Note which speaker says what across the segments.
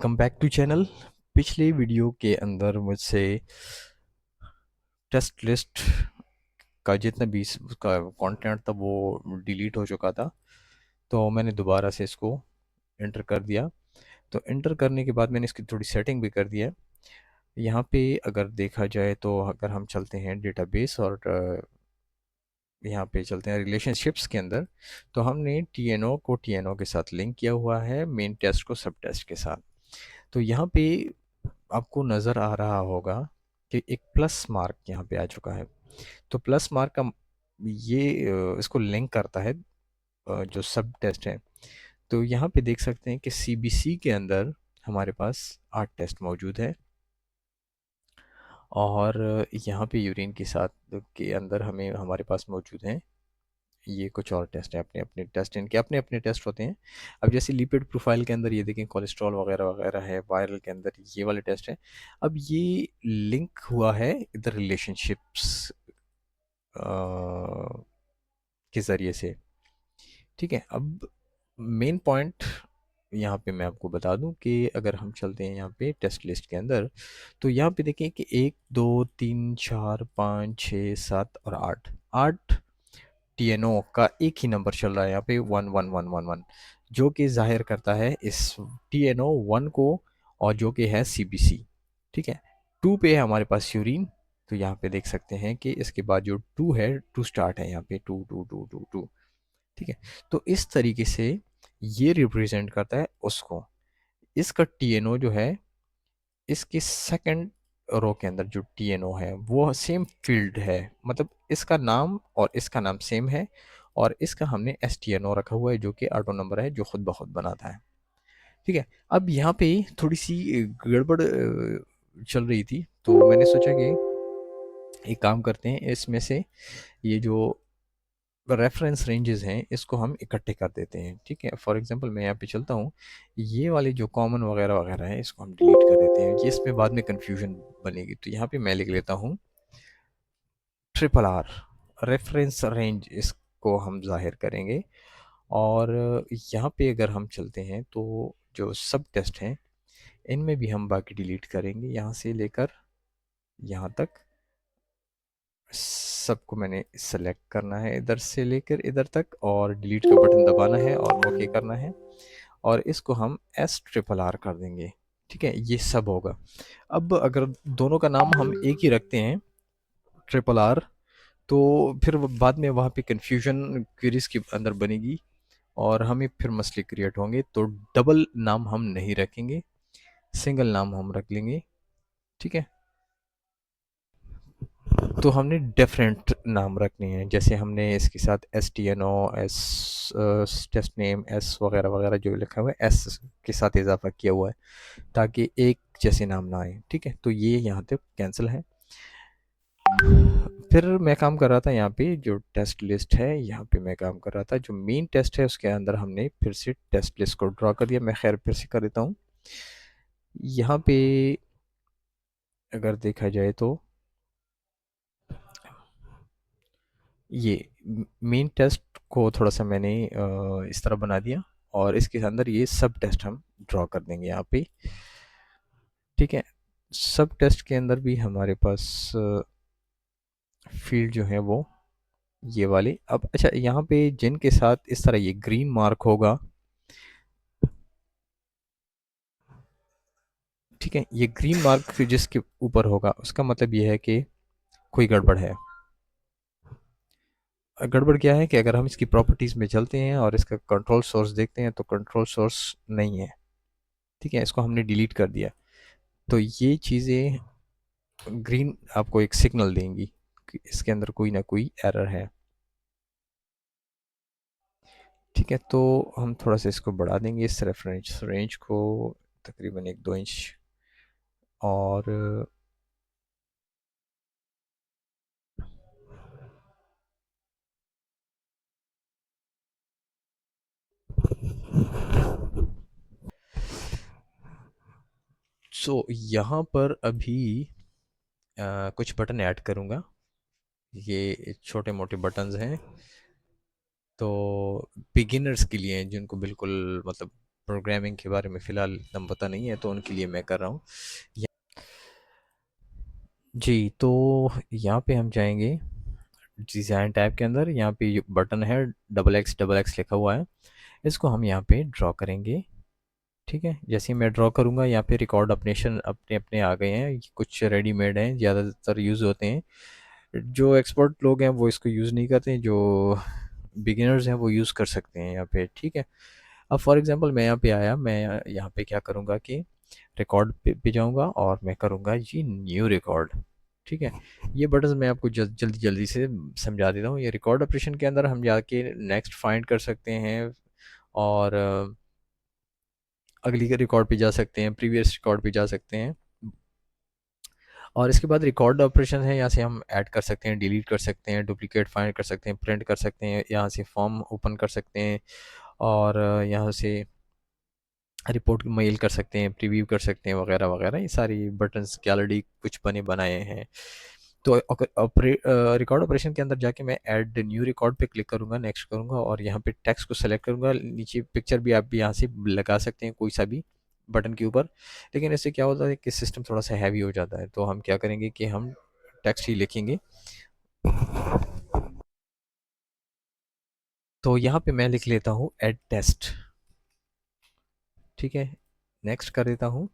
Speaker 1: Come back to channel. पिछले video के अंदर मुझसे टेस्ट लिस्ट का जितना भी उसका कंटेंट था वो डिलीट हो चुका था। तो मैंने दोबारा से इसको इंटर कर दिया। तो इंटर करने के बाद मैंने इसकी थोड़ी सेटिंग भी कर दिया है। यहाँ पे अगर देखा जाए तो अगर हम चलते हैं डेटाबेस और यहाँ पे चलते हैं रिलेशनशिप्स के अंदर, तो हमने टीएनओ को टीएनओ के साथ लिंक किया हुआ है, मेन टेस्ट को सब टेस्ट के साथ। तो यहाँ पे आपको नज़र आ रहा होगा कि एक प्लस मार्क यहाँ पे आ चुका है। तो प्लस मार्क का ये इसको लिंक करता है जो सब टेस्ट है। तो यहाँ पे देख सकते हैं कि सीबीसी के अंदर हमारे पास 8 टेस्ट मौजूद है, और यहाँ पे यूरिन के साथ के अंदर हमें हमारे पास मौजूद हैं ये कुछ और टेस्ट हैं। अपने अपने टेस्ट, इनके अपने अपने टेस्ट होते हैं। अब जैसे लिपिड प्रोफाइल के अंदर ये देखें कोलेस्ट्रॉल वगैरह वगैरह है, वायरल के अंदर ये वाले टेस्ट हैं। अब ये लिंक हुआ है इधर रिलेशनशिप्स के ज़रिए से। ठीक है, अब मेन पॉइंट यहाँ पे मैं आपको बता दूं कि अगर हम चलते हैं यहाँ पे टेस्ट लिस्ट के अंदर, तो यहाँ पे देखें कि 1 2 3 4 5 6 7 और 8 टीएनओ का एक ही नंबर चल रहा है यहाँ पे 1 1 1 1 1, जो कि जाहिर करता है इस टीएनओ 1 को, और जो कि है सीबीसी। ठीक है, 2 पे है हमारे पास यूरिन। तो यहाँ पे देख सकते हैं कि इसके बाद जो 2 है, 2 स्टार्ट है यहाँ पे 2 2 2 2 2। ठीक है, तो इस तरीके से ये रिप्रेजेंट करता है उसको। इसका टीएनओ जो है, इसके सेकंड रो के अंदर जो टीएनओ है वो सेम फील्ड है, मतलब इसका नाम और इसका नाम सेम है, और इसका हमने एस टी एन ओ रखा हुआ है जो कि ऑटो नंबर है जो खुद ब खुद बनाता है। ठीक है, अब यहाँ पे थोड़ी सी गड़बड़ चल रही थी, तो मैंने सोचा कि एक काम करते हैं, इसमें से ये जो रेफरेंस रेंजेस हैं इसको हम इकट्ठे कर देते हैं। ठीक है, फॉर एग्जांपल मैं यहाँ पे चलता हूँ, ये वाले जो कॉमन वगैरह वगैरह है इसको हम डिलीट कर देते हैं, ये इसमें बाद में कन्फ्यूजन बनेगी। तो यहाँ पे मैं लिख लेता हूँ ट्रिपल आर, रेफरेंस रेंज इसको हम जाहिर करेंगे। और यहाँ पे अगर हम चलते हैं तो जो सब टेस्ट हैं इनमें भी हम बाकी डिलीट करेंगे, यहाँ से लेकर यहाँ तक सबको मैंने सेलेक्ट करना है, इधर से लेकर इधर तक, और डिलीट का बटन दबाना है और ओके करना है, और इसको हम एस ट्रिपल आर कर देंगे। ठीक है, ये सब होगा। अब अगर दोनों का नाम हम एक ही रखते हैं, ट्रिपल आर, तो फिर बाद में वहाँ पे कन्फ्यूजन क्वेरीज के अंदर बनेगी और हमें फिर मसले क्रिएट होंगे। तो डबल नाम हम नहीं रखेंगे, सिंगल नाम हम रख लेंगे। ठीक है, तो हमने डिफरेंट नाम रखने हैं, जैसे हमने इसके साथ S T N O, S test name, S वगैरह वगैरह जो लिखा हुआ है एस के साथ इजाफा किया हुआ है ताकि एक जैसे नाम ना आए। ठीक है, तो ये यहाँ तक कैंसिल है। फिर मैं काम कर रहा था यहाँ पे जो टेस्ट लिस्ट है, यहाँ पे मैं काम कर रहा था जो मेन टेस्ट है उसके अंदर हमने फिर से टेस्ट लिस्ट को ड्रॉ कर दिया। मैं खैर फिर से कर देता हूँ। यहाँ पे अगर देखा जाए तो ये मेन टेस्ट को थोड़ा सा मैंने इस तरह बना दिया, और इसके अंदर ये सब टेस्ट हम ड्रॉ कर देंगे यहाँ पे। ठीक है, सब टेस्ट के अंदर भी हमारे पास फील्ड जो है वो ये वाली। अब अच्छा, यहाँ पे जिनके साथ इस तरह ये ग्रीन मार्क होगा, ठीक है, ये ग्रीन मार्क जिसके ऊपर होगा उसका मतलब ये है कि कोई गड़बड़ है। गड़बड़ क्या है कि अगर हम इसकी प्रॉपर्टीज़ में चलते हैं और इसका कंट्रोल सोर्स देखते हैं तो कंट्रोल सोर्स नहीं है। ठीक है, इसको हमने डिलीट कर दिया। तो ये चीज़ें ग्रीन आपको एक सिग्नल देंगी कि इसके अंदर कोई ना कोई एरर है। ठीक है, तो हम थोड़ा सा इसको बढ़ा देंगे, इस रेफरेंस रेंज को तकरीबन 1 2 इंच। और यहाँ पर अभी कुछ बटन ऐड करूँगा। ये छोटे मोटे बटन्स हैं, तो बिगिनर्स के लिए हैं जिनको बिल्कुल मतलब प्रोग्रामिंग के बारे में फ़िलहाल इतना पता नहीं है, तो उनके लिए मैं कर रहा हूँ। जी, तो यहाँ पे हम जाएंगे डिज़ाइन टैब के अंदर। यहाँ पे ये बटन है, डबल एक्स लिखा हुआ है, इसको हम यहाँ पे ड्रॉ करेंगे। ठीक है, जैसे ही मैं ड्रॉ करूँगा यहाँ पे रिकॉर्ड ऑपरेशन अपने अपने आ गए हैं। कुछ रेडीमेड हैं, ज़्यादातर यूज़ होते हैं। जो एक्सपर्ट लोग हैं वो इसको यूज़ नहीं करते हैं, जो बिगिनर्स हैं वो यूज़ कर सकते हैं यहाँ पे। ठीक है, अब फॉर एग्जांपल मैं यहाँ पे आया, मैं यहाँ पे क्या करूँगा कि रिकॉर्ड पे जाऊँगा और मैं करूँगा जी न्यू रिकॉर्ड। ठीक है, ये बटन मैं आपको जल्दी जल्दी से समझा देता हूँ। ये रिकॉर्ड ऑपरेशन के अंदर हम जाके नेक्स्ट फाइंड कर सकते हैं, और अगली के रिकॉर्ड पे जा सकते हैं, प्रीवियस रिकॉर्ड पे जा सकते हैं। और इसके बाद रिकॉर्ड ऑपरेशन है, यहाँ से हम ऐड कर सकते हैं, डिलीट कर सकते हैं, डुप्लीकेट फाइंड कर सकते हैं, प्रिंट कर सकते हैं, यहाँ से फॉर्म ओपन कर सकते हैं, और यहाँ से रिपोर्ट मेल कर सकते हैं, प्रीव्यू कर सकते हैं, वगैरह वगैरह। ये सारी बटन्स के ऑलरेडी कुछ बने बनाए हैं। तो रिकॉर्ड ऑपरेशन के अंदर जाके मैं ऐड न्यू रिकॉर्ड पे क्लिक करूँगा, नेक्स्ट करूँगा, और यहाँ पे टेक्स्ट को सेलेक्ट करूँगा। नीचे पिक्चर भी आप भी यहाँ से लगा सकते हैं, कोई सा भी बटन के ऊपर। लेकिन इससे क्या होता है कि सिस्टम थोड़ा सा हैवी हो जाता है, तो हम क्या करेंगे कि हम टेक्स्ट ही लिखेंगे। तो यहाँ पे मैं लिख लेता हूँ एड टेस्ट। ठीक है, नेक्स्ट कर देता हूँ।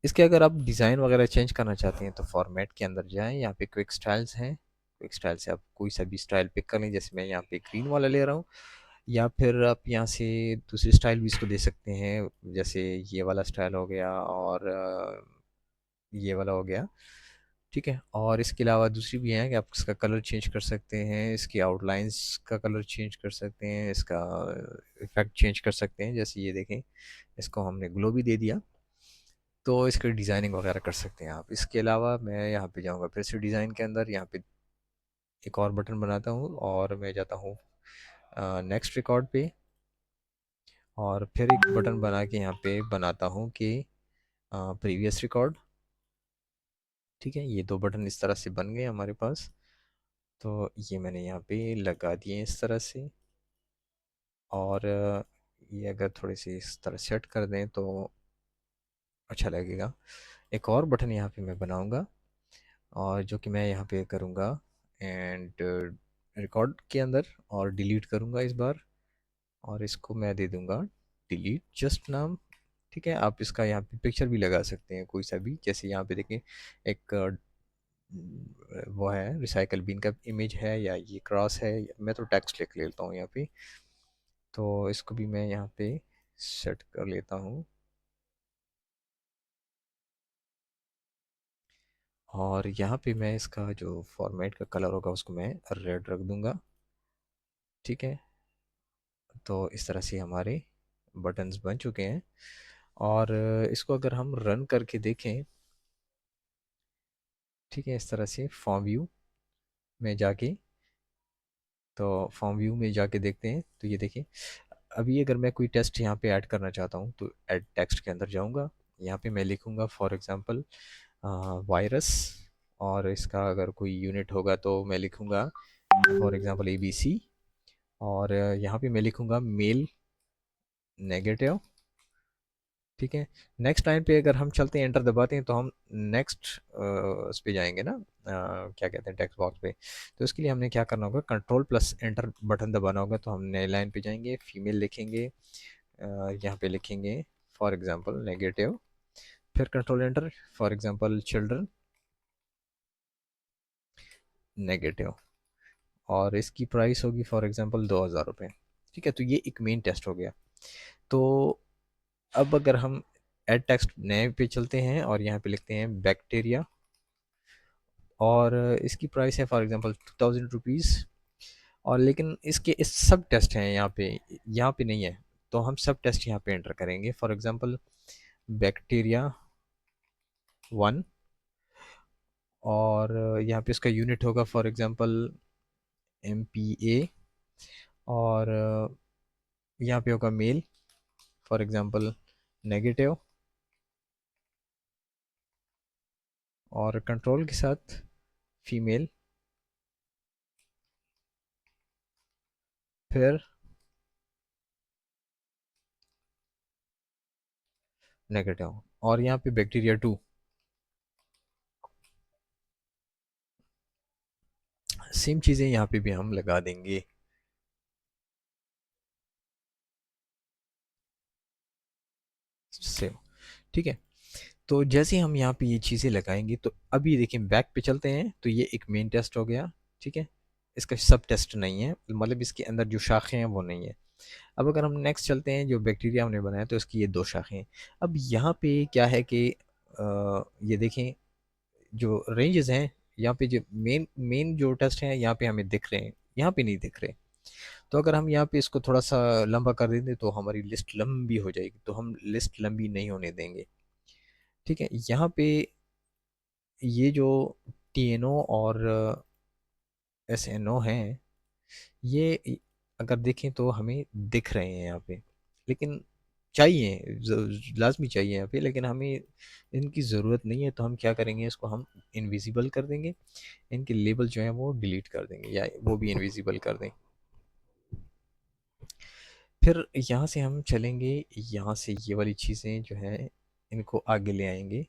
Speaker 1: इसके अगर आप डिज़ाइन वगैरह चेंज करना चाहते हैं तो फॉर्मेट के अंदर जाएं, यहाँ पे क्विक स्टाइल्स हैं। क्विक स्टाइल से आप कोई सा भी स्टाइल पिक कर लें, जैसे मैं यहाँ पे ग्रीन वाला ले रहा हूँ। या फिर आप यहाँ से दूसरी स्टाइल भी इसको दे सकते हैं, जैसे ये वाला स्टाइल हो गया, और ये वाला हो गया। ठीक है, और इसके अलावा दूसरी भी हैं कि आप इसका कलर चेंज कर सकते हैं, इसकी आउटलाइंस का कलर चेंज कर सकते हैं, इसका इफेक्ट चेंज कर सकते हैं। जैसे ये देखें, इसको हमने ग्लो भी दे दिया, तो इसकी डिज़ाइनिंग वगैरह कर सकते हैं आप। इसके अलावा मैं यहाँ पे जाऊँगा फिर से डिज़ाइन के अंदर, यहाँ पे एक और बटन बनाता हूँ, और मैं जाता हूँ नेक्स्ट रिकॉर्ड पे, और फिर एक बटन बना के यहाँ पे बनाता हूँ कि प्रीवियस रिकॉर्ड। ठीक है, ये दो बटन इस तरह से बन गए हमारे पास। तो ये मैंने यहाँ पे लगा दिए इस तरह से, और ये अगर थोड़ी सी इस तरह सेट कर दें तो अच्छा लगेगा। एक और बटन यहाँ पे मैं बनाऊँगा, और जो कि मैं यहाँ पे करूँगा एंड रिकॉर्ड के अंदर, और डिलीट करूँगा इस बार, और इसको मैं दे दूँगा डिलीट जस्ट नाम। ठीक है, आप इसका यहाँ पे पिक्चर भी लगा सकते हैं, कोई सा भी। जैसे यहाँ पे देखें, एक वो है रिसाइकल बिन का इमेज है, या ये क्रॉस है। मैं तो टेक्स्ट लिख लेता हूँ यहाँ पे, तो इसको भी मैं यहाँ पे सेट कर लेता हूँ, और यहाँ पे मैं इसका जो फॉर्मेट का कलर होगा उसको मैं रेड रख दूँगा। ठीक है, तो इस तरह से हमारे बटन्स बन चुके हैं। और इसको अगर हम रन करके देखें, ठीक है, इस तरह से फॉर्म व्यू में जाके, तो फॉर्म व्यू में जाके देखते हैं, तो ये देखिए, अभी अगर मैं कोई टेस्ट यहाँ पे ऐड करना चाहता हूँ तो ऐड टेक्स्ट के अंदर जाऊँगा। यहाँ पे मैं लिखूँगा फॉर एग्ज़ाम्पल वायरस, और इसका अगर कोई यूनिट होगा तो मैं लिखूँगा फॉर एग्ज़ाम्पल ABC। और यहाँ पे मैं लिखूँगा मेल नेगेटिव। ठीक है, नेक्स्ट लाइन पे अगर हम चलते हैं, एंटर दबाते हैं, तो हम नेक्स्ट उस पे जाएंगे ना, क्या कहते हैं, टेक्स्ट बॉक्स पे। तो इसके लिए हमने क्या करना होगा, कंट्रोल प्लस एंटर बटन दबाना होगा। तो हम नए लाइन पे जाएंगे, फीमेल लिखेंगे, यहाँ पे लिखेंगे फॉर एग्जांपल नेगेटिव, फिर control enter, for example children negative, और इसकी प्राइस होगी फॉर एग्जांपल 2000 रुपये। ठीक है, तो ये एक मेन टेस्ट हो गया। तो अब अगर हम एड टेक्स्ट नए पे चलते हैं, और यहाँ पे लिखते हैं बैक्टीरिया, और इसकी प्राइस है फॉर एग्जांपल 2000 रुपीज़। और लेकिन इसके इस सब टेस्ट हैं यहाँ पे नहीं है, तो हम सब टेस्ट यहाँ पे एंटर करेंगे। फॉर एग्जांपल बैक्टीरिया 1, और यहाँ पे इसका यूनिट होगा फॉर एग्जांपल MPA, और यहाँ पे होगा मेल फॉर एग्जांपल नेगेटिव, और कंट्रोल के साथ फीमेल, फिर नेगेटिव। और यहाँ पे बैक्टीरिया 2, सेम चीज़ें यहाँ पे भी हम लगा देंगे। सेम, ठीक है। तो जैसे हम यहाँ पे ये चीज़ें लगाएंगे तो अभी देखिए बैक पे चलते हैं, तो ये एक मेन टेस्ट हो गया, ठीक है। इसका सब टेस्ट नहीं है, मतलब इसके अंदर जो शाखें हैं वो नहीं है। अब अगर हम नेक्स्ट चलते हैं, जो बैक्टीरिया हमने बनाया तो इसकी ये दो शाखें हैं। अब यहाँ पे क्या है कि ये देखें जो रेंजेस हैं, यहाँ पे जो मेन मेन जो टेस्ट हैं यहाँ पे हमें दिख रहे हैं, यहाँ पे नहीं दिख रहे। तो अगर हम यहाँ पे इसको थोड़ा सा लंबा कर देंगे तो हमारी लिस्ट लंबी हो जाएगी, तो हम लिस्ट लंबी नहीं होने देंगे, ठीक है। यहाँ पे ये जो TNO और SNO हैं, ये अगर देखें तो हमें दिख रहे हैं यहाँ पे, लेकिन चाहिए, लाजमी चाहिए यहाँ पे, लेकिन हमें इनकी ज़रूरत नहीं है। तो हम क्या करेंगे, इसको हम इनविजिबल कर देंगे, इनके लेबल जो हैं वो डिलीट कर देंगे या वो भी इनविजिबल कर दें। फिर यहाँ से हम चलेंगे, यहाँ से ये वाली चीज़ें जो हैं इनको आगे ले आएंगे,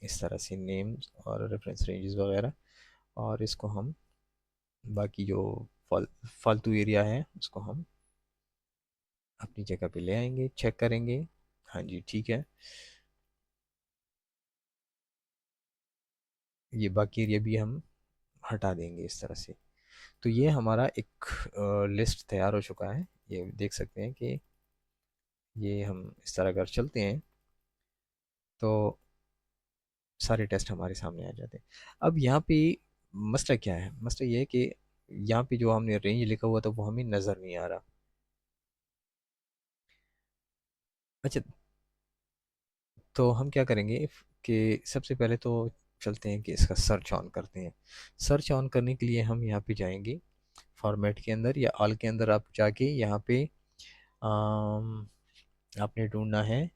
Speaker 1: इस तरह से नेम्स और रेफरेंस रेंजेस वगैरह, और इसको हम बाकी जो फालतू एरिया है उसको हम अपनी जगह पे ले आएंगे, चेक करेंगे, हाँ जी ठीक है। ये बाकी एरिया भी हम हटा देंगे इस तरह से। तो ये हमारा एक लिस्ट तैयार हो चुका है। ये देख सकते हैं कि ये हम इस तरह अगर चलते हैं तो सारे टेस्ट हमारे सामने आ जाते हैं। अब यहाँ पे मसला क्या है, मसला ये है कि यहाँ पे जो हमने रेंज लिखा हुआ था वो हमें नज़र नहीं आ रहा। अच्छा, तो हम क्या करेंगे कि सबसे पहले तो चलते हैं कि इसका सर्च ऑन करते हैं। सर्च ऑन करने के लिए हम यहाँ पे जाएंगे फॉर्मेट के अंदर या ऑल के अंदर, आप जाके यहाँ पे आम, आपने ढूंढना है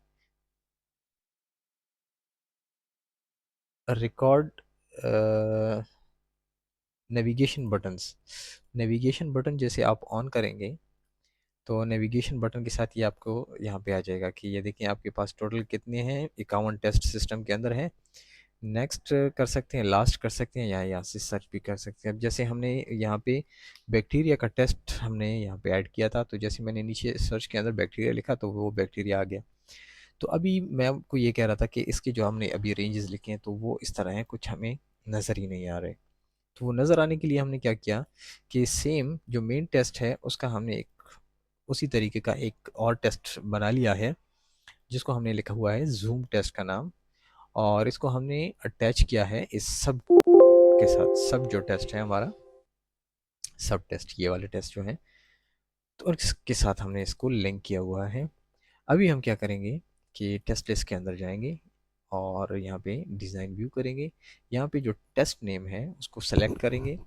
Speaker 1: record navigation buttons. Navigation button जैसे आप ऑन करेंगे तो नेविगेशन बटन के साथ ये आपको यहाँ पे आ जाएगा कि ये देखिए आपके पास टोटल कितने हैं, 51 टेस्ट सिस्टम के अंदर हैं। नेक्स्ट कर सकते हैं, लास्ट कर सकते हैं, या यहाँ से सर्च भी कर सकते हैं। अब जैसे हमने यहाँ पे बैक्टीरिया का टेस्ट हमने यहाँ पे ऐड किया था, तो जैसे मैंने नीचे सर्च के अंदर बैक्टीरिया लिखा तो वो बैक्टीरिया आ गया। तो अभी मैं आपको ये कह रहा था कि इसके जो हमने अभी रेंजेस लिखे हैं तो वो इस तरह हैं, कुछ हमें नज़र ही नहीं आ रहे। तो वो नज़र आने के लिए हमने क्या किया कि सेम जो मेन टेस्ट है उसका हमने एक उसी तरीके का एक और टेस्ट बना लिया है, जिसको हमने लिखा हुआ है जूम टेस्ट का नाम, और इसको हमने अटैच किया है इस सब के साथ। सब जो टेस्ट है हमारा, सब टेस्ट ये वाले टेस्ट जो हैं, तो और इसके साथ हमने इसको लिंक किया हुआ है। अभी हम क्या करेंगे कि टेस्ट लिस्ट के अंदर जाएंगे और यहाँ पे डिज़ाइन व्यू करेंगे। यहाँ पे जो टेस्ट नेम है उसको सेलेक्ट करेंगे,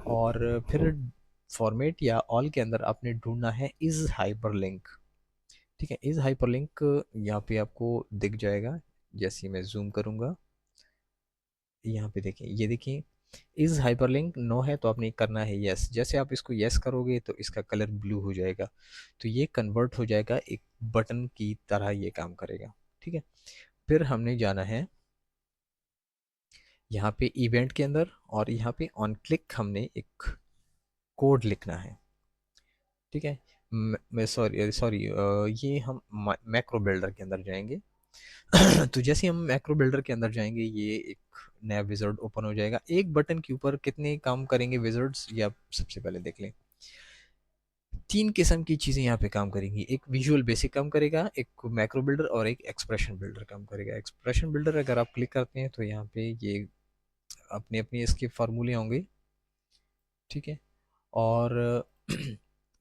Speaker 1: और फिर फॉर्मेट या ऑल के अंदर आपने ढूंढना है इज़ हाइपरलिंक, ठीक है। इज़ हाइपरलिंक यहाँ पे आपको दिख जाएगा, जैसे ही मैं जूम करूँगा यहाँ पे देखें, ये देखिए इज़ हाइपरलिंक नो है तो आपने करना है यस। जैसे आप इसको यस करोगे तो इसका कलर ब्लू हो जाएगा, तो ये कन्वर्ट हो जाएगा एक बटन की तरह, ये काम करेगा, ठीक है। फिर हमने जाना है यहाँ पे इवेंट के अंदर, और यहाँ पे ऑन क्लिक हमने एक कोड लिखना है, ठीक है। मैं सॉरी सॉरी ये हम मैक्रो बिल्डर के अंदर जाएंगे। तो जैसे हम मैक्रो बिल्डर के अंदर जाएंगे ये एक नया विज़ार्ड ओपन हो जाएगा। एक बटन के ऊपर कितने काम करेंगे विज़ार्ड्स, ये आप सबसे पहले देख लें। तीन किस्म की चीज़ें यहाँ पे काम करेंगी, एक विजुअल बेसिक काम करेगा, एक मैक्रो बिल्डर, और एक एक्सप्रेशन बिल्डर काम करेगा। एक्सप्रेशन बिल्डर अगर आप क्लिक करते हैं तो यहाँ पे ये अपनी अपनी इसके फार्मूले होंगे, ठीक है। और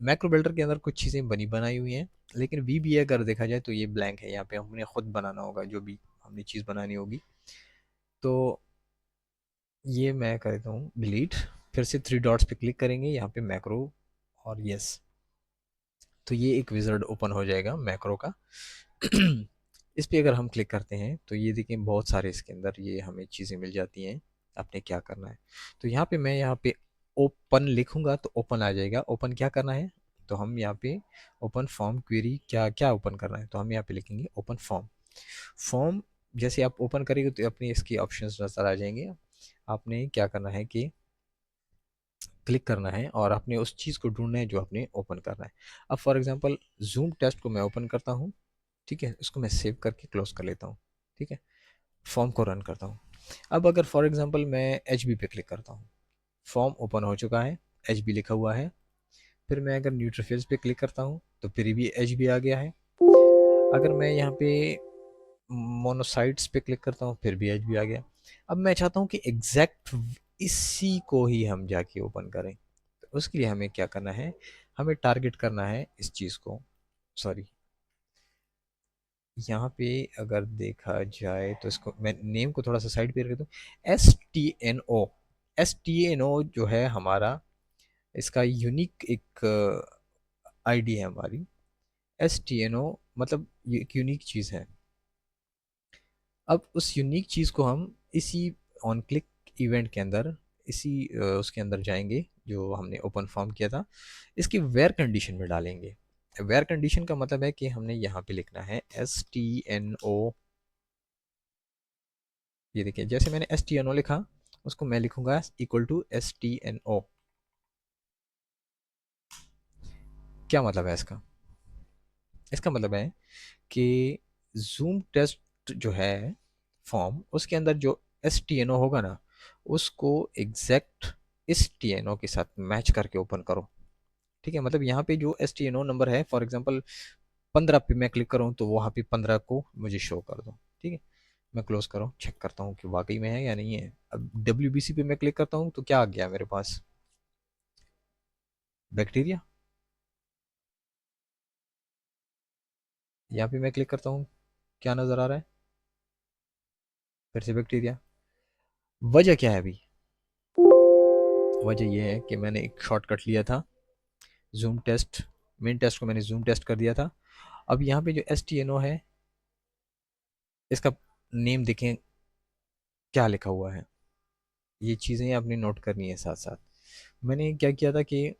Speaker 1: मैक्रो बिल्डर के अंदर कुछ चीज़ें बनी बनाई हुई हैं, लेकिन VBA अगर देखा जाए तो ये ब्लैंक है, यहाँ पे हमने खुद बनाना होगा जो भी हमने चीज़ बनानी होगी। तो ये मैं कर देता हूँ डिलीट। फिर से थ्री डॉट्स पे क्लिक करेंगे यहाँ पे मैक्रो और यस, तो ये एक विज़ार्ड ओपन हो जाएगा मैक्रो का। इस पे अगर हम क्लिक करते हैं तो ये देखिए बहुत सारे इसके अंदर ये हमें चीज़ें मिल जाती हैं। आपने क्या करना है, तो यहाँ पे मैं यहाँ पे ओपन लिखूंगा तो ओपन आ जाएगा। ओपन क्या करना है, तो हम यहाँ पे ओपन फॉर्म क्वेरी क्या क्या ओपन करना है, तो हम यहाँ पे लिखेंगे ओपन फॉर्म। फॉर्म जैसे आप ओपन करेंगे तो अपनी इसकी ऑप्शंस नज़र आ जाएंगे। आपने क्या करना है कि क्लिक करना है और आपने उस चीज़ को ढूंढना है जो आपने ओपन करना है। अब फॉर एग्जांपल जूम टेस्ट को मैं ओपन करता हूँ, ठीक है, इसको मैं सेव करके क्लोज कर लेता हूँ, ठीक है, फॉर्म को रन करता हूँ। अब अगर फॉर एग्जांपल मैं एच बी पे क्लिक करता हूँ, फॉर्म ओपन हो चुका है, एच बी लिखा हुआ है। फिर मैं अगर न्यूट्रोफिल्स पे क्लिक करता हूँ तो फिर भी एच बी आ गया है। अगर मैं यहाँ पे मोनोसाइट्स पे क्लिक करता हूँ फिर भी एच बी आ गया। अब मैं चाहता हूँ कि एग्जैक्ट इसी को ही हम जाके ओपन करें, तो उसके लिए हमें क्या करना है, हमें टारगेट करना है इस चीज़ को। सॉरी, यहाँ पे अगर देखा जाए तो इसको मैं नेम को थोड़ा सा साइड पे रख दूँ। STNO, STNO जो है हमारा, इसका यूनिक एक आईडी है हमारी। STNO मतलब ये एक यूनिक चीज़ है। अब उस यूनिक चीज़ को हम इसी ऑन क्लिक इवेंट के अंदर, इसी उसके अंदर जाएंगे जो हमने ओपन फॉर्म किया था, इसकी वेयर कंडीशन में डालेंगे। वेयर कंडीशन का मतलब है कि हमने यहाँ पे लिखना है STNO। ये देखिए जैसे मैंने STNO लिखा, उसको मैं लिखूंगा इक्वल टू STNO। क्या मतलब है इसका? इसका मतलब है कि जूम टेस्ट जो है फॉर्म, उसके अंदर जो STNO होगा ना, उसको एग्जैक्ट इस TNO के साथ मैच करके ओपन करो। ठीक है, मतलब यहाँ पे जो STNO नंबर है, फॉर एग्जांपल 15 पे मैं क्लिक करूँ तो वहाँ पे 15 को मुझे शो कर दो। ठीक है, मैं क्लोज करूँ, चेक करता हूँ कि वाकई में है या नहीं है। अब WBC पे मैं क्लिक करता हूँ तो क्या आ गया मेरे पास, बैक्टीरिया। यहाँ पे मैं क्लिक करता हूँ, क्या नज़र आ रहा है, फिर से बैक्टीरिया। वजह क्या है अभी? वजह यह है कि मैंने एक शॉर्टकट लिया था, जूम टेस्ट, मेन टेस्ट को मैंने जूम टेस्ट कर दिया था। अब यहाँ पे जो STNO है, इसका नेम देखें क्या लिखा हुआ है। ये चीज़ें आपने नोट करनी है साथ साथ। मैंने क्या किया था कि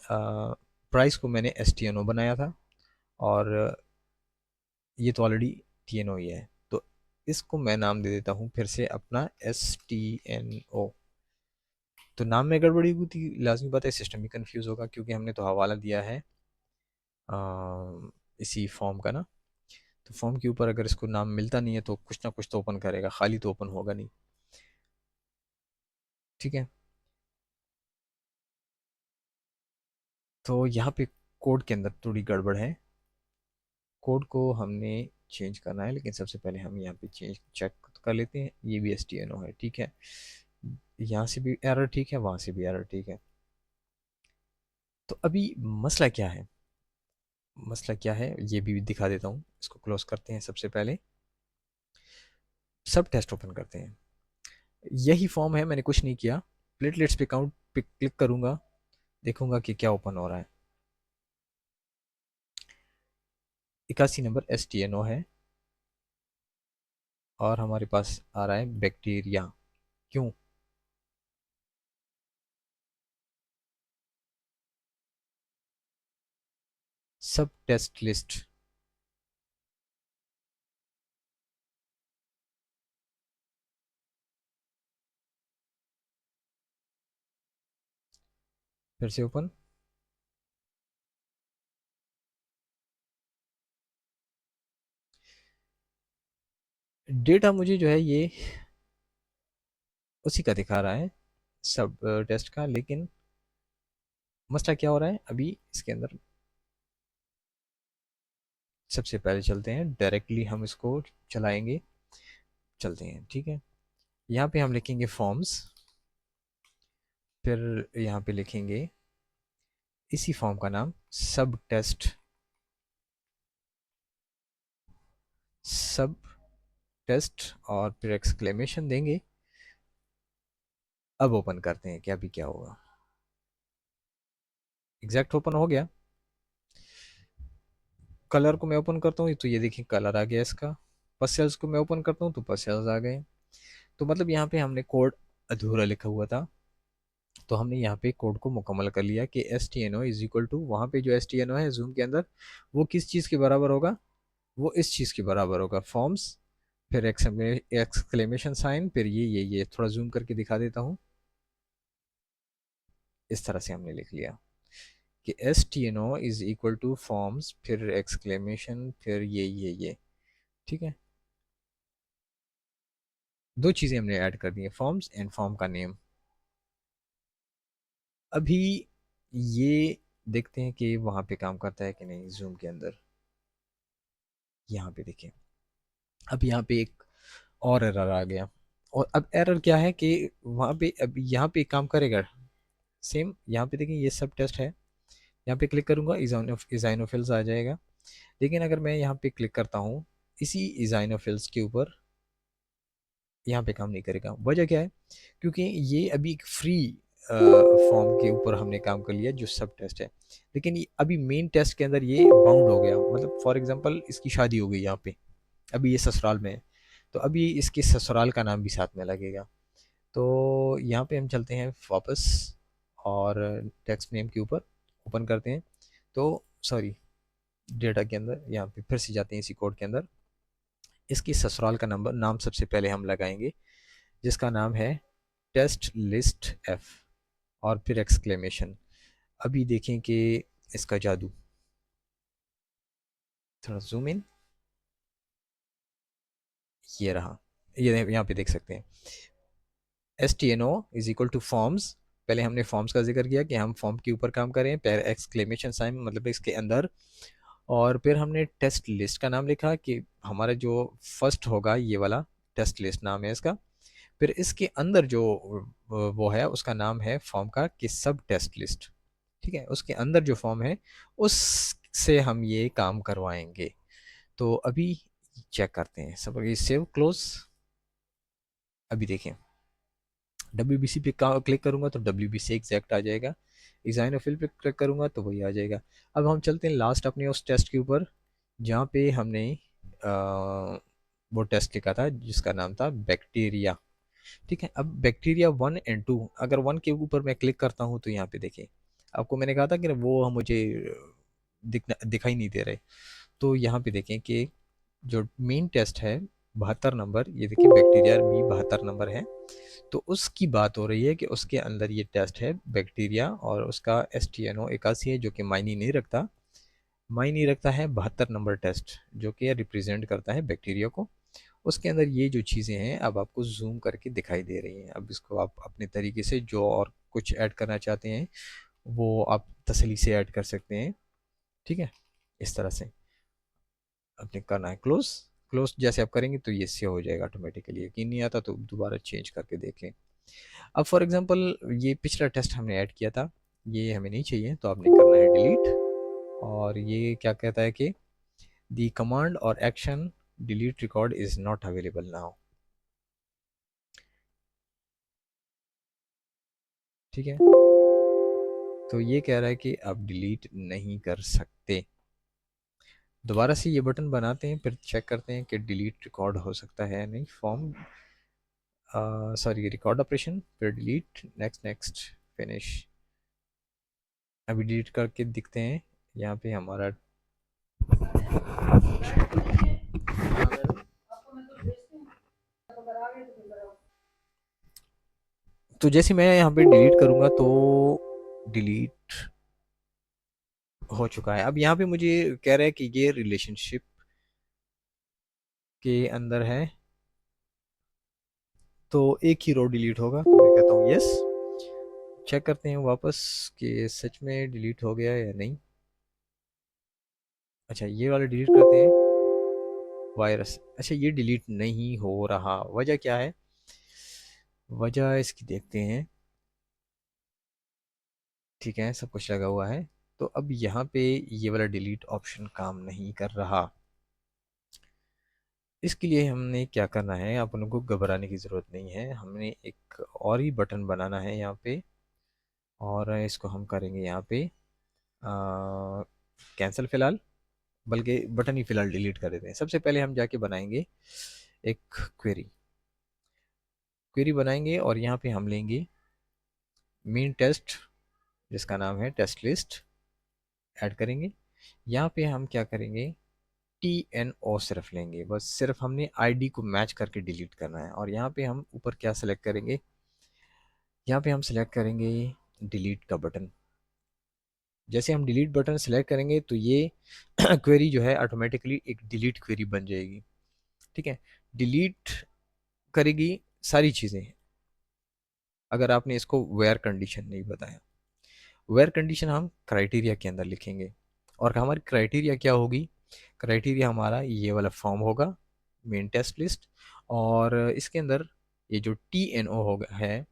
Speaker 1: प्राइस को मैंने STNO बनाया था, और ये तो ऑलरेडी TNO ही है, तो इसको मैं नाम दे देता हूँ फिर से अपना STNO। तो नाम में गड़बड़ी हुई थी, लाजमी बात है सिस्टम भी कंफ्यूज होगा, क्योंकि हमने तो हवाला दिया है इसी फॉर्म का ना। तो फॉर्म के ऊपर अगर इसको नाम मिलता नहीं है तो कुछ ना कुछ तो ओपन करेगा, खाली तो ओपन होगा नहीं। ठीक है, तो यहाँ पे कोड के अंदर थोड़ी गड़बड़ है। कोड को हमने चेंज करना है, लेकिन सबसे पहले हम यहाँ पे चेंज चेक कर लेते हैं। ये भी STNO है, ठीक है, यहाँ से भी एरर ठीक है, वहाँ से भी एरर ठीक है। तो अभी मसला क्या है, मसला क्या है ये भी दिखा देता हूँ। इसको क्लोज करते हैं, सबसे पहले सब टेस्ट ओपन करते हैं। यही फॉर्म है, मैंने कुछ नहीं किया। प्लेटलेट्स पे काउंट पे क्लिक करूंगा, देखूंगा कि क्या ओपन हो रहा है। 81 नंबर STNO है, और हमारे पास आ रहा है बैक्टीरिया। क्यों? सब टेस्ट लिस्ट, फिर से ओपन। डेटा मुझे जो है ये उसी का दिखा रहा है, सब टेस्ट का, लेकिन मसला क्या हो रहा है अभी इसके अंदर। सबसे पहले चलते हैं, डायरेक्टली हम इसको चलाएंगे, चलते हैं, ठीक है। यहाँ पे हम लिखेंगे फॉर्म्स, फिर यहाँ पे लिखेंगे इसी फॉर्म का नाम सब टेस्ट, सब टेस्ट, और फिर एक्सक्लेमेशन देंगे। अब ओपन करते हैं कि अभी क्या होगा। एग्जैक्ट ओपन हो गया। कलर को मैं ओपन करता हूँ तो ये देखिए कलर आ गया इसका। पसेल्स को मैं ओपन करता हूँ तो पसेल्स आ गए। तो मतलब यहाँ पे हमने कोड अधूरा लिखा हुआ था, तो हमने यहाँ पे कोड को मुकम्मल कर लिया कि STNO इज इक्वल टू, वहाँ पे जो STNO है जूम के अंदर, वो किस चीज़ के बराबर होगा, वो इस चीज़ के बराबर होगा, फॉर्म्स फिर एक्सक्लेमेशन साइन फिर ये थोड़ा जूम करके दिखा देता हूँ। इस तरह से हमने लिख लिया कि S T N O is equal to forms फिर एक्सक्लेमेशन फिर ये। ठीक है, दो चीज़ें हमने ऐड कर दी हैं, फॉर्म्स एंड फॉर्म का नेम। अभी ये देखते हैं कि वहाँ पे काम करता है कि नहीं जूम के अंदर। यहाँ पे देखिए, अब यहाँ पे एक और एरर आ गया। और अब एरर क्या है कि वहाँ पे अब यहाँ पे काम करेगा सेम। यहाँ पे देखिए ये सब टेस्ट है, यहाँ पे क्लिक करूँगा इजाइनोफिल्स आ जाएगा। लेकिन अगर मैं यहाँ पे क्लिक करता हूँ इसी इजाइनोफिल्स के ऊपर, यहाँ पे काम नहीं करेगा। वजह क्या है? क्योंकि ये अभी एक फ्री फॉर्म के ऊपर हमने काम कर लिया जो सब टेस्ट है, लेकिन अभी मेन टेस्ट के अंदर ये बाउंड हो गया। मतलब फॉर एग्जांपल इसकी शादी हो गई यहाँ पे, अभी ये ससुराल में है, तो अभी इसके ससुराल का नाम भी साथ में लगेगा। तो यहाँ पे हम चलते हैं वापस और टेक्स्ट नेम के ऊपर ओपन करते हैं। तो सॉरी, डेटा के अंदर यहाँ पे फिर से जाते हैं इसी कोड के अंदर। इसकी ससुराल का नंबर नाम सबसे पहले हम लगाएंगे, जिसका नाम है टेस्ट लिस्ट एफ और फिर एक्सक्लेमेशन। अभी देखें कि इसका जादू, थोड़ा जूम इन, ये रहा, ये यहाँ पे देख सकते हैं S T N O is equal to forms. पहले हमने फॉर्म्स का जिक्र किया कि हम फॉर्म के ऊपर काम करें, फिर एक्सक्लेमेशन साइन मतलब इसके अंदर, और फिर हमने टेस्ट लिस्ट का नाम लिखा कि हमारा जो फर्स्ट होगा ये वाला टेस्ट लिस्ट नाम है इसका। फिर इसके अंदर जो वो है उसका नाम है फॉर्म का कि सब टेस्ट लिस्ट। ठीक है, उसके अंदर जो फॉर्म है उससे हम ये काम करवाएंगे। तो अभी चेक करते हैं, सब ये सेव क्लोज। अभी देखें WBC पे क्लिक करूंगा तो WBC एग्जैक्ट आ जाएगा, डिज़ाइन पे क्लिक करूंगा तो वही आ जाएगा। अब हम चलते हैं लास्ट अपने उस टेस्ट के ऊपर जहाँ पे हमने वो टेस्ट लिखा था जिसका नाम था बैक्टीरिया। ठीक है, अब बैक्टीरिया 1 और 2, अगर 1 के ऊपर मैं क्लिक करता हूँ तो यहाँ पे देखिए, आपको मैंने कहा था कि वो हम मुझे दिखाई नहीं दे रहे। तो यहाँ पे देखें कि जो मेन टेस्ट है 72 नंबर, ये देखिए बैक्टीरिया भी 72 नंबर है। तो उसकी बात हो रही है कि उसके अंदर ये टेस्ट है बैक्टीरिया और उसका STNO 81 है, जो कि मायने नहीं रखता। मायने रखता है 72 नंबर टेस्ट जो कि रिप्रेजेंट करता है बैक्टीरिया को। उसके अंदर ये जो चीज़ें हैं अब आपको जूम करके दिखाई दे रही हैं। अब इसको आप अपने तरीके से जो और कुछ ऐड करना चाहते हैं वो आप तसल्ली से ऐड कर सकते हैं। ठीक है, इस तरह से अपने करना है क्लोज। क्लोज जैसे आप करेंगे तो ये सेव हो जाएगा ऑटोमेटिकली। यकीन नहीं आता तो दोबारा चेंज करके देख लें। अब फॉर एग्जांपल ये पिछला टेस्ट हमने ऐड किया था, ये हमें नहीं चाहिए तो आपने करना है डिलीट। और ये क्या कहता है कि दी कमांड और action delete record is not available now. ठीक है, तो ये कह रहा है कि आप डिलीट नहीं कर सकते। दोबारा से ये बटन बनाते हैं फिर चेक करते हैं कि डिलीट रिकॉर्ड हो सकता है नहीं। फॉर्म सॉरी रिकॉर्ड ऑपरेशन फिर डिलीट नेक्स्ट नेक्स्ट फिनिश। अभी डिलीट करके दिखते हैं यहाँ पे हमारा। तो जैसे मैं यहाँ पे डिलीट करूँगा तो डिलीट हो चुका है। अब यहाँ पे मुझे कह रहा है कि ये रिलेशनशिप के अंदर है तो एक ही रो डिलीट होगा, तो मैं कहता हूँ यस। चेक करते हैं वापस कि सच में डिलीट हो गया या नहीं। अच्छा ये वाला डिलीट करते हैं, वायरस। अच्छा ये डिलीट नहीं हो रहा, वजह क्या है? वजह इसकी देखते हैं। ठीक है, सब कुछ लगा हुआ है। तो अब यहाँ पे ये वाला डिलीट ऑप्शन काम नहीं कर रहा। इसके लिए हमने क्या करना है, अपन को घबराने की ज़रूरत नहीं है। हमने एक और ही बटन बनाना है यहाँ पे, और इसको हम करेंगे यहाँ पे कैंसिल फ़िलहाल, बल्कि बटन ही फ़िलहाल डिलीट कर देते हैं। सबसे पहले हम जाके बनाएंगे एक क्वेरी। क्वेरी बनाएंगे और यहाँ पे हम लेंगे मेन टेस्ट जिसका नाम है टेस्ट लिस्ट, ऐड करेंगे। यहाँ पे हम क्या करेंगे, TNO सिर्फ लेंगे, बस सिर्फ हमने आईडी को मैच करके डिलीट करना है। और यहाँ पे हम ऊपर क्या सेलेक्ट करेंगे, यहाँ पे हम सेलेक्ट करेंगे डिलीट का बटन। जैसे हम डिलीट बटन सेलेक्ट करेंगे तो ये क्वेरी जो है ऑटोमेटिकली एक डिलीट क्वेरी बन जाएगी। ठीक है, डिलीट करेगी सारी चीज़ें। अगर आपने इसको वेयर कंडीशन नहीं बताया, वेयर कंडीशन हम क्राइटेरिया के अंदर लिखेंगे। और हमारी क्राइटेरिया क्या होगी, क्राइटेरिया हमारा ये वाला फॉर्म होगा, मेन टेस्ट लिस्ट। और इसके अंदर ये जो TNO होगा है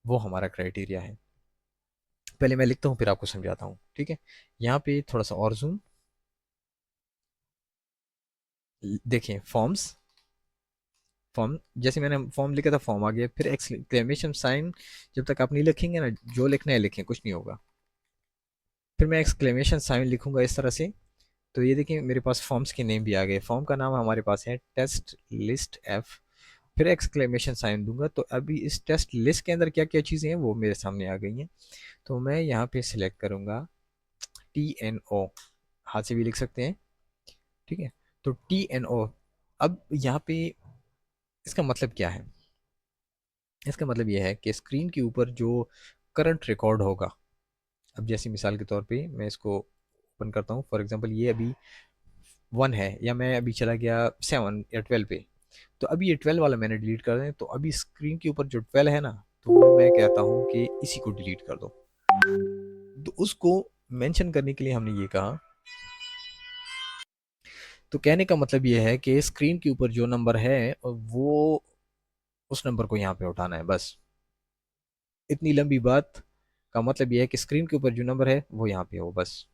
Speaker 1: वो हमारा क्राइटेरिया है। पहले मैं लिखता हूँ फिर आपको समझाता हूँ, ठीक है। यहाँ पे थोड़ा सा और जूम, देखें फॉर्म्स, फॉर्म जैसे मैंने फॉर्म लिखा था फॉर्म आ गया, फिर एक्सक्लेमेशन साइन। जब तक आप नहीं लिखेंगे ना, जो लिखना है लिखें, कुछ नहीं होगा। फिर मैं एक्सक्लेमेशन साइन लिखूंगा इस तरह से। तो ये देखिए मेरे पास फॉर्म्स के नेम भी आ गए। फॉर्म का नाम हमारे पास है टेस्ट लिस्ट एफ, फिर एक्सक्लेमेशन साइन दूंगा। तो अभी इस टेस्ट लिस्ट के अंदर क्या क्या चीज़ें हैं वो मेरे सामने आ गई हैं। तो मैं यहाँ पे सिलेक्ट करूँगा TNO, हाथ से भी लिख सकते हैं, ठीक है। तो TNO, अब यहाँ पे इसका मतलब क्या है, इसका मतलब यह है कि स्क्रीन के ऊपर जो करंट रिकॉर्ड होगा, अब जैसे मिसाल के तौर पे मैं इसको ओपन करता हूँ, फॉर एग्जांपल ये अभी 1 है, या मैं अभी चला गया 7 या 12 पे, तो अभी ये 12 वाला मैंने डिलीट कर दें, तो अभी स्क्रीन के ऊपर जो 12 है ना, तो वो मैं कहता हूँ कि इसी को डिलीट कर दो। तो उसको मेंशन करने के लिए हमने ये कहा। तो कहने का मतलब ये है कि स्क्रीन के ऊपर जो नंबर है वो, उस नंबर को यहाँ पे उठाना है बस। इतनी लंबी बात का मतलब ये है कि स्क्रीन के ऊपर जो नंबर है वो यहाँ पे हो बस।